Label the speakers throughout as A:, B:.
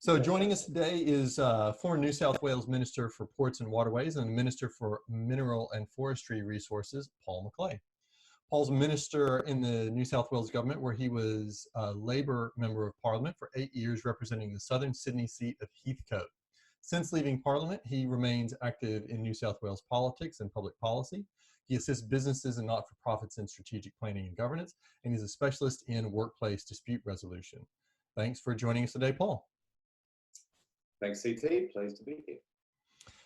A: So joining us today is former New South Wales Minister for Ports and Waterways and Minister for Mineral and Forestry Resources, Paul McLeay. Paul's minister in the New South Wales government, where he was a Labor Member of Parliament for 8 years, representing the Southern Sydney seat of Heathcote. Since leaving Parliament, he remains active in New South Wales politics and public policy. He assists businesses and not-for-profits in strategic planning and governance, and he's a specialist in workplace dispute resolution. Thanks for joining us today, Paul.
B: Thanks, CT. Pleased to be here.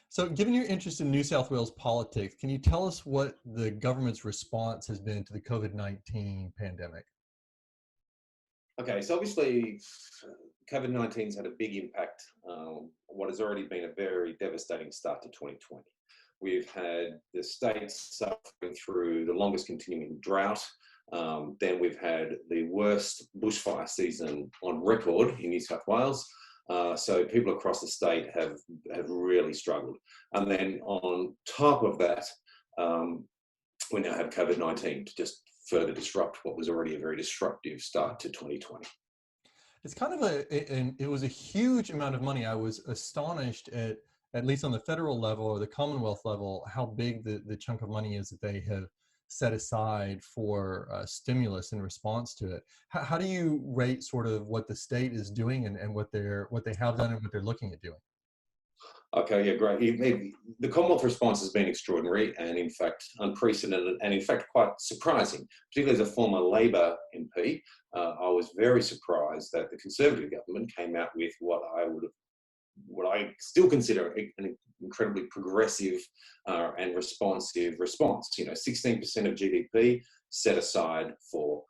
A: So given your interest in New South Wales politics, can you tell us what the government's response has been to the COVID-19 pandemic?
B: Okay, so obviously COVID-19 has had a big impact on what has already been a very devastating start to 2020. We've had the states suffering through the longest continuing drought. Then we've had the worst bushfire season on record in New South Wales. So people across the state have really struggled. And then on top of that, we now have COVID-19 to just further disrupt what was already a very disruptive start to 2020.
A: It's kind of it was a huge amount of money. I was astonished at least on the federal level or the Commonwealth level, how big the chunk of money is that they have set aside for stimulus in response to it. How do you rate sort of what the state is doing and what they have done and what they're looking at doing?
B: Okay, yeah, great. The Commonwealth response has been extraordinary and in fact unprecedented and in fact quite surprising. Particularly as a former Labor MP, I was very surprised that the Conservative government came out with what I still consider an incredibly progressive and responsive response. 16% of GDP set aside for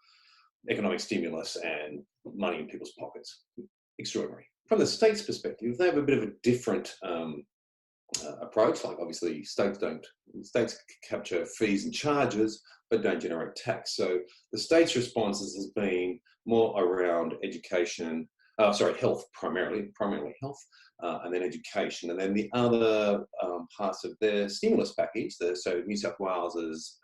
B: economic stimulus and money in people's pockets. Extraordinary. From the state's perspective, they have a bit of a different approach. Like obviously, states capture fees and charges, but don't generate tax. So the state's responses has been more around education. Health primarily health, and then education. And then the other parts of their stimulus package, so New South Wales has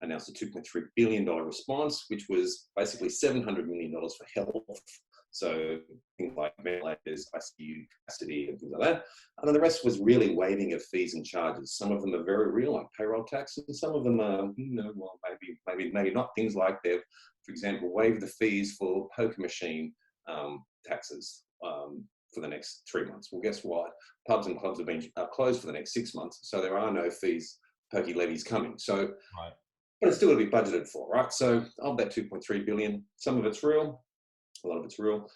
B: announced a $2.3 billion response, which was basically $700 million for health. So things like ventilators, ICU capacity, and things like that. And then the rest was really waiving of fees and charges. Some of them are very real, like payroll tax, and some of them are, maybe not. Things like they've, for example, waived the fees for poker machine taxes for the next 3 months. Well, guess what? Pubs and clubs have been closed for the next 6 months, so there are no fees, pokey levies coming. So, right. But it's still going to be budgeted for, right? So of that 2.3 billion, some of it's real, a lot of it's real,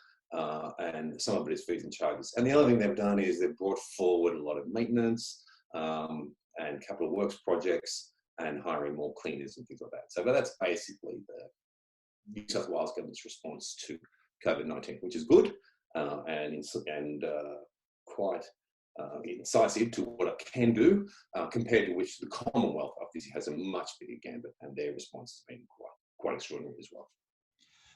B: and some of it is fees and charges. And the other thing they've done is they've brought forward a lot of maintenance and capital works projects and hiring more cleaners and things like that. So that's basically the New South Wales government's response to COVID-19, which is good and quite incisive to what it can do, compared to which the Commonwealth obviously has a much bigger gambit, and their response has been quite extraordinary as well.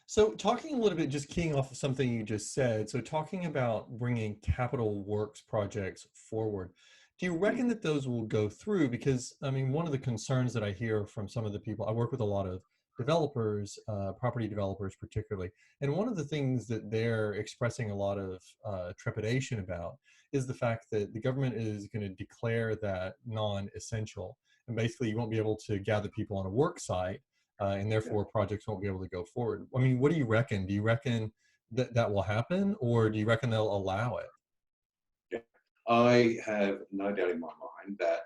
A: So talking a little bit, just keying off of something you just said, so talking about bringing capital works projects forward, do you reckon that those will go through? Because, I mean, one of the concerns that I hear from some of the people, I work with a lot of developers, property developers particularly, and one of the things that they're expressing a lot of trepidation about is the fact that the government is going to declare that non-essential, and basically you won't be able to gather people on a work site, and therefore projects won't be able to go forward. I mean, what do you reckon? Do you reckon that that will happen, or do you reckon they'll allow it?
B: Yeah. I have no doubt in my mind that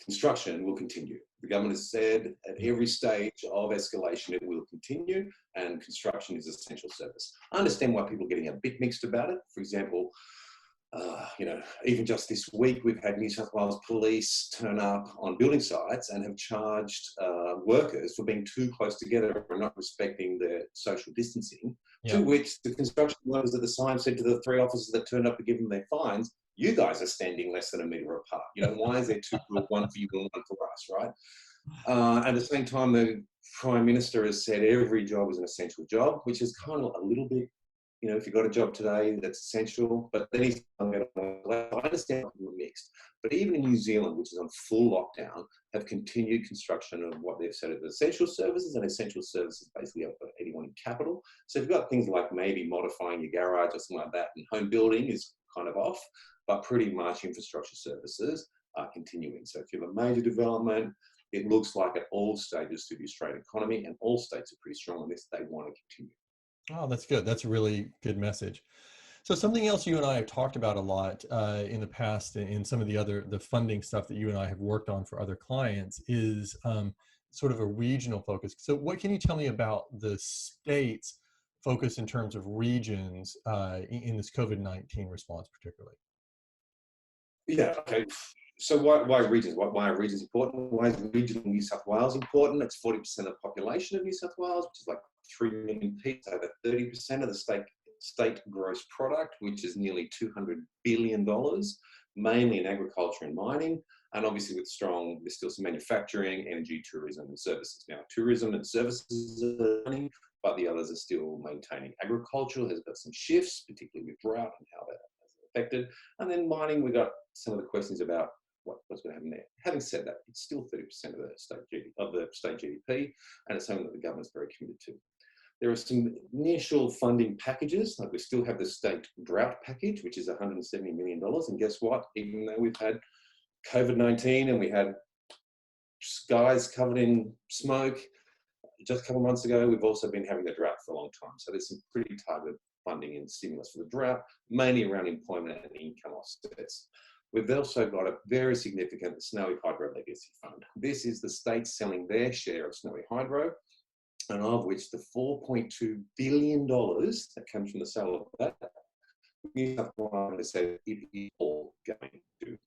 B: construction will continue. The government has said at every stage of escalation it will continue, and construction is an essential service. I understand why people are getting a bit mixed about it. For example, even just this week we've had New South Wales Police turn up on building sites and have charged workers for being too close together and not respecting their social distancing, to which the construction workers at the sign said to the 3 officers that turned up to give them their fines, you guys are standing less than a metre apart. Why is there 2 rules, one for you and one for us, right? At the same time, the Prime Minister has said every job is an essential job, which is kind of a little bit, if you've got a job today, that's essential, but then he's I understand people are mixed. But even in New Zealand, which is on full lockdown, have continued construction of what they've said are essential services, and essential services basically are for anyone in capital. So if you've got things like maybe modifying your garage or something like that, and home building is kind of off, but pretty much infrastructure services are continuing. So if you have a major development, it looks like at all stages to the Australian economy, and all states are pretty strong on this. They want to continue.
A: Oh, that's good. That's a really good message. So something else you and I have talked about a lot in the past in some of the funding stuff that you and I have worked on for other clients is sort of a regional focus. So what can you tell me about the state's focus in terms of regions in this COVID-19 response particularly?
B: Yeah, okay. So why regions? Why are regions important? Why is regional New South Wales important? It's 40% of the population of New South Wales, which is like 3 million people, over 30% of the state gross product, which is nearly $200 billion, mainly in agriculture and mining. And obviously there's still some manufacturing, energy, tourism and services. Now, tourism and services are running, but the others are still maintaining. Agriculture has got some shifts, particularly with drought and how that has affected. And then mining, we got some of the questions about what's going to happen there. Having said that, it's still 30% of the state GDP, and it's something that the government's very committed to. There are some initial funding packages, like we still have the state drought package, which is $170 million. And guess what? Even though we've had COVID-19 and we had skies covered in smoke just a couple of months ago, we've also been having the drought for a long time. So there's some pretty targeted funding and stimulus for the drought, mainly around employment and income offsets. We've also got a very significant Snowy Hydro Legacy Fund. This is the state selling their share of Snowy Hydro, and of which the $4.2 billion that comes from the sale of that, New South Wales has said it is all going to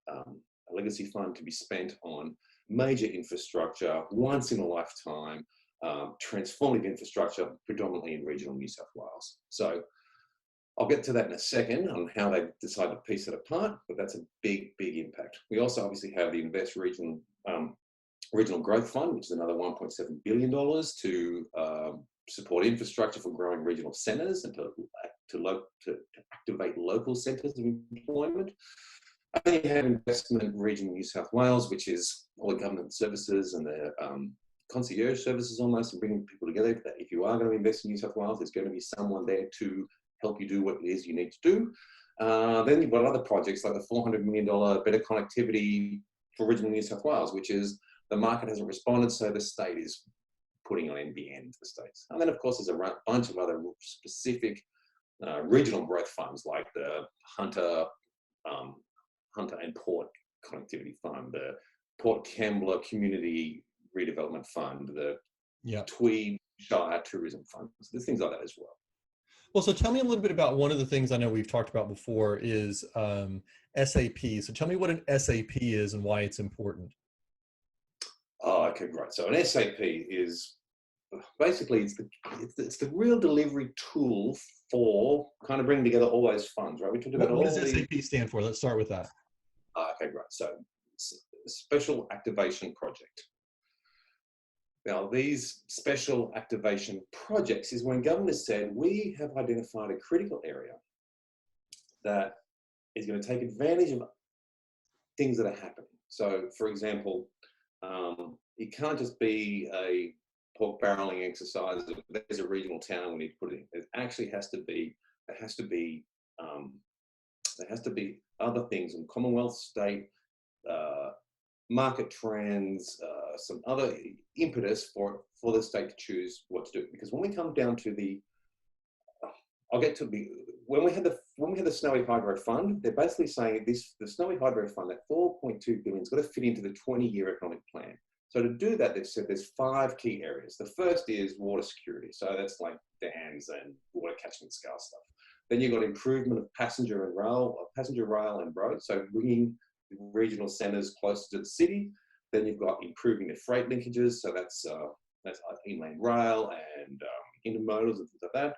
B: a legacy fund to be spent on major infrastructure, once in a lifetime, transformative infrastructure, predominantly in regional New South Wales. So I'll get to that in a second on how they decide to piece it apart, but that's a big, big impact. We also obviously have the Invest Regional Growth Fund, which is another $1.7 billion to support infrastructure for growing regional centres and to activate local centres of employment. And then you have Investment Region New South Wales, which is all the government services and the concierge services almost, and bringing people together. That if you are going to invest in New South Wales, there's going to be someone there to help you do what it is you need to do. Then you've got other projects like the $400 million better connectivity for regional New South Wales, which is the market hasn't responded, so the state is putting on NBN for the states. And then, of course, there's a bunch of other specific regional growth funds like the Hunter and Port Connectivity Fund, the Port Kembla Community Redevelopment Fund, the Tweed Shire Tourism Fund. So there's things like that as well.
A: Well, so tell me a little bit about one of the things I know we've talked about before is SAP. So tell me what an SAP is and why it's important.
B: Oh, okay, great. So an SAP is basically it's the real delivery tool for kind of bringing together all those funds, right? We talked about
A: what does SAP stand for? Let's start with that.
B: Okay, great. So it's a Special Activation Project. Now, these special activation projects is when government has said, we have identified a critical area that is going to take advantage of things that are happening. So, for example, it can't just be a pork barreling exercise. There's a regional town we need to put it in. There actually has to be other things in Commonwealth, state, market trends, some other impetus for the state to choose what to do. Because when we come down to when we had the Snowy Hydro Fund, they're basically saying the Snowy Hydro Fund, that $4.2 billion has got to fit into the 20-year economic plan. So to do that, they've said there's 5 key areas. The first is water security. So that's like dams and water catchment scale stuff. Then you've got improvement of passenger rail and road. So bringing regional centres closer to the city. Then you've got improving the freight linkages. So that's inland rail and intermodals and things like that.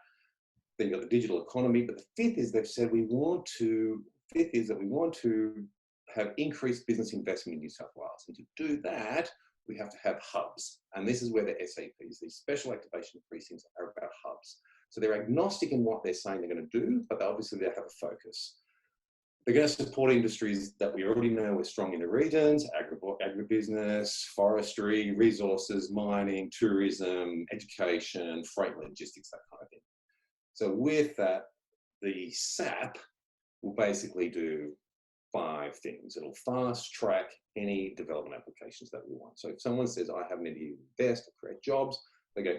B: Then you've got the digital economy. But the fifth is they've said we want to have increased business investment in New South Wales. And to do that, we have to have hubs. And this is where the SAPs, these special activation precincts, are about hubs. So they're agnostic in what they're saying they're going to do, but obviously they have a focus. They're going to support industries that we already know are strong in the regions: agribusiness, forestry, resources, mining, tourism, education, freight logistics, that kind of thing. So with that, the SAP will basically do 5 things. It'll fast track any development applications that we want. So if someone says, I have an idea to invest or create jobs, they go,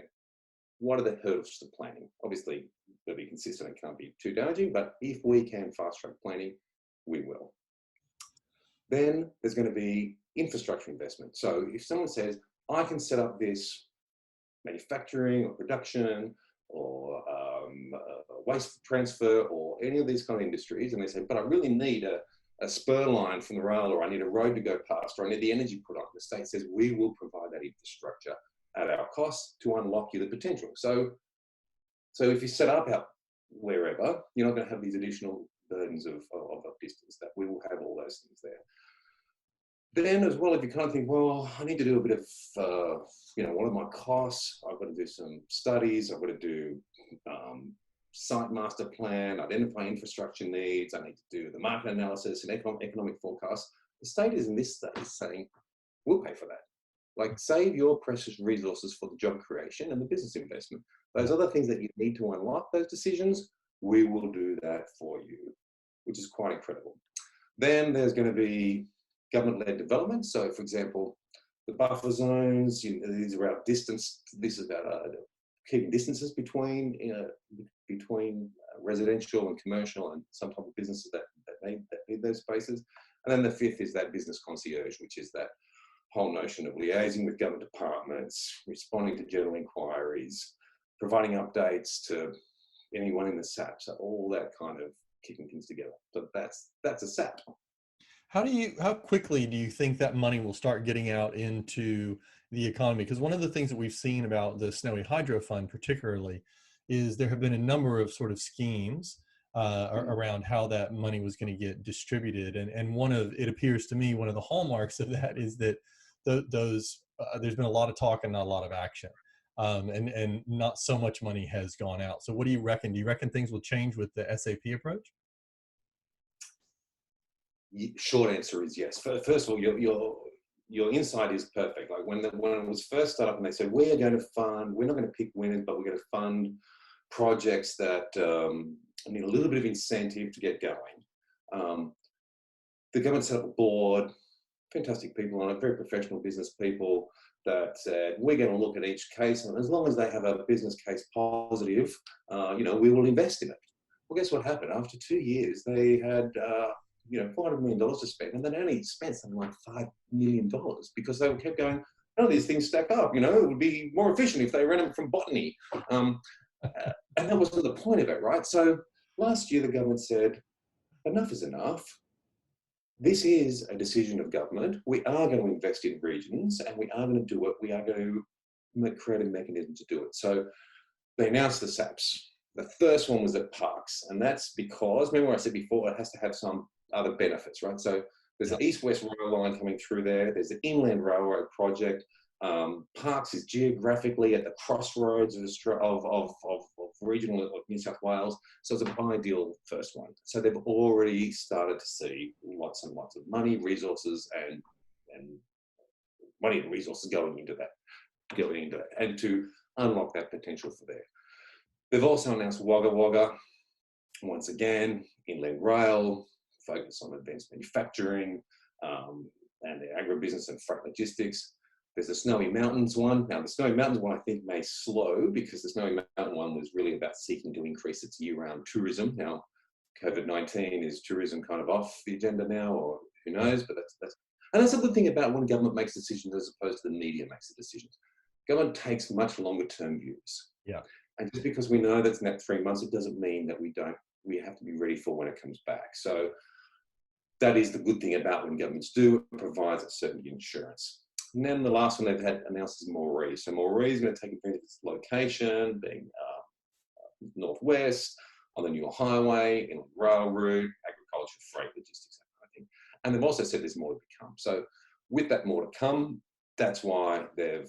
B: what are the hurdles to planning? Obviously, they'll be consistent and can't be too damaging, but if we can fast track planning, we will. Then there's going to be infrastructure investment. So if someone says, I can set up this manufacturing or production or waste transfer or any of these kind of industries, and they say, but I really need a spur line from the rail, or I need a road to go past, or I need the energy put on. The state says, we will provide that infrastructure at our cost to unlock you the potential. So if you set up out wherever, you're not going to have these additional burdens of distance, that we will have all those things there. Then as well, if you kind of think, well, I need to do a bit of, what are my costs? I've got to do some studies. I've got to do site master plan, identify infrastructure needs. I need to do the market analysis and economic forecast. The state is in this stage saying, we'll pay for that. Like, save your precious resources for the job creation and the business investment. Those other things that you need to unlock those decisions, we will do that for you, which is quite incredible. Then there's going to be government-led development. So, for example, the buffer zones, these are about distance. This is about keeping distances between residential and commercial and some type of businesses that need those spaces. And then the 5th is that business concierge, which is that whole notion of liaising with government departments, responding to general inquiries, providing updates to anyone in the SAP. So all that kind of keeping things together. So that's a SAP.
A: How quickly do you think that money will start getting out into the economy? Because one of the things that we've seen about the Snowy Hydro Fund particularly is there have been a number of sort of schemes around how that money was going to get distributed. And it appears to me, one of the hallmarks of that is that there's been a lot of talk and not a lot of action. And not so much money has gone out. So what do you reckon? Do you reckon things will change with the SAP approach?
B: Short answer is yes. First of all, your insight is perfect. Like when it was first started up and they said, we're not going to pick winners, but we're going to fund projects that need a little bit of incentive to get going. The government set up a board, fantastic people on it, very professional business people, that said, we're going to look at each case, and as long as they have a business case positive, we will invest in it. Well, guess what happened? After 2 years, they had $400 million to spend, and they only spent something like $5 million because they kept going, none of these things stack up. It would be more efficient if they ran them from botany. And that wasn't the point of it, right? So last year, the government said, enough is enough. This is a decision of government. We are going to invest in regions, and we are going to do it. We are going to create a mechanism to do it. So they announced the SAPs. The first one was at parks, and that's because, remember what I said before, it has to have some other benefits, right? So there's an east-west rail line coming through there. There's an inland railroad project. Parks is geographically at the crossroads of regional of New South Wales. So it's an ideal first one. So they've already started to see lots and lots of money, resources, and money and resources going into that, and to unlock that potential for there. They've also announced Wagga Wagga, once again, inland rail, focus on advanced manufacturing, and the agribusiness and freight logistics. There's the Snowy Mountains one. Now, the Snowy Mountains one I think may slow, because the Snowy Mountain one was really about seeking to increase its year-round tourism. Now, COVID-19 is tourism kind of off the agenda now, or who knows? But that's a good thing about when government makes decisions as opposed to the media makes the decisions. Government takes much longer-term views.
A: Yeah.
B: And just because we know that's in that 3 months, it doesn't mean that we have to be ready for when it comes back. So that is the good thing about when governments do, it provides a certain insurance. And then the last one they've had announced is Moree. So Moree is going to take advantage of its location, being northwest, on the Newell Highway, in rail route, agriculture, freight, logistics, that kind of thing. And they've also said there's more to come. So with that more to come, that's why they're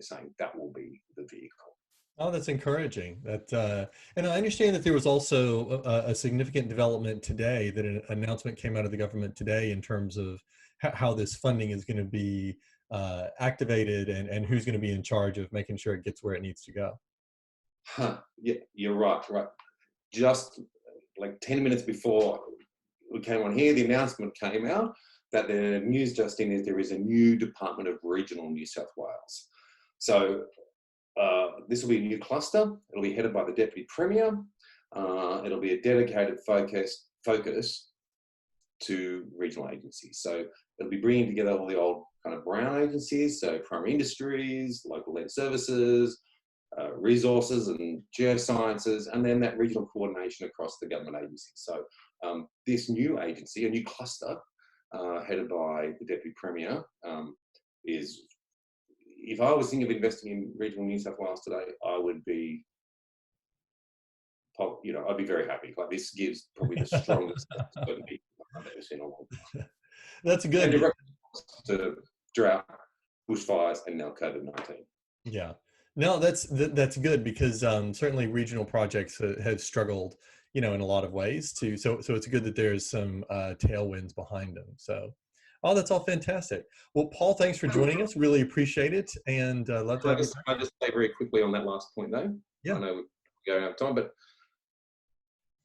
B: saying that will be the vehicle.
A: Oh, that's encouraging. And I understand that there was also a significant development today, that an announcement came out of the government today in terms of how this funding is going to be activated, and who's going to be in charge of making sure it gets where it needs to go.
B: Huh, yeah, you're right, right. Just like 10 minutes before we came on here, the announcement came out that the news just in is there is a new Department of Regional New South Wales. So this will be a new cluster. It'll be headed by the Deputy Premier. It'll be a dedicated focus to regional agencies. So it'll be bringing together all the old kind of brown agencies, so primary industries, local led services, resources and geosciences, and then that regional coordination across the government agencies. So this new agency, a new cluster, headed by the Deputy Premier, is, if I was thinking of investing in regional New South Wales today, I would be, I'd be very happy. Like, this gives probably the strongest certainty I've ever seen in a long time.
A: That's
B: And
A: good.
B: direct to drought, bushfires, and now COVID-19.
A: Yeah. No, that's good, because certainly regional projects have struggled, in a lot of ways too. So it's good that there's some tailwinds behind them. So, oh, that's all fantastic. Well, Paul, thanks for joining us. Really appreciate it, and love to have you
B: Can I
A: back.
B: just say very quickly on that last point, though? I
A: Yeah.
B: know we're going out of time, but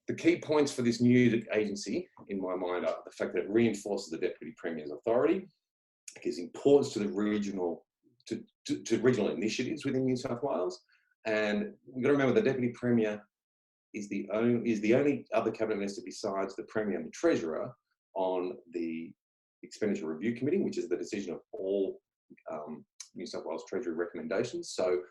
B: the key points for this new agency, in my mind, are the fact that it reinforces the Deputy Premier's authority, gives importance to the regional to regional initiatives within New South Wales, and we've got to remember the Deputy Premier is the only other cabinet minister besides the Premier and the Treasurer on the Expenditure Review Committee, which is the decision of all New South Wales Treasury recommendations. So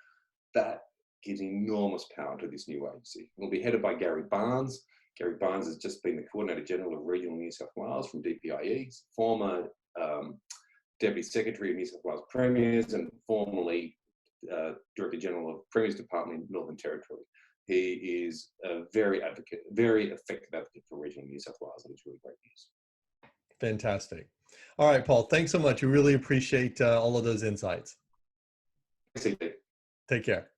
B: that gives enormous power to this new agency. It will be headed by Gary Barnes. Gary Barnes has just been the Coordinator General of Regional New South Wales from DPIE, former Deputy Secretary of New South Wales Premiers, and formerly Director General of Premier's Department in Northern Territory. He is a very effective advocate for regional New South Wales, and it's really great news.
A: Fantastic. All right, Paul, thanks so much. We really appreciate all of those insights.
B: Thanks,
A: Take care.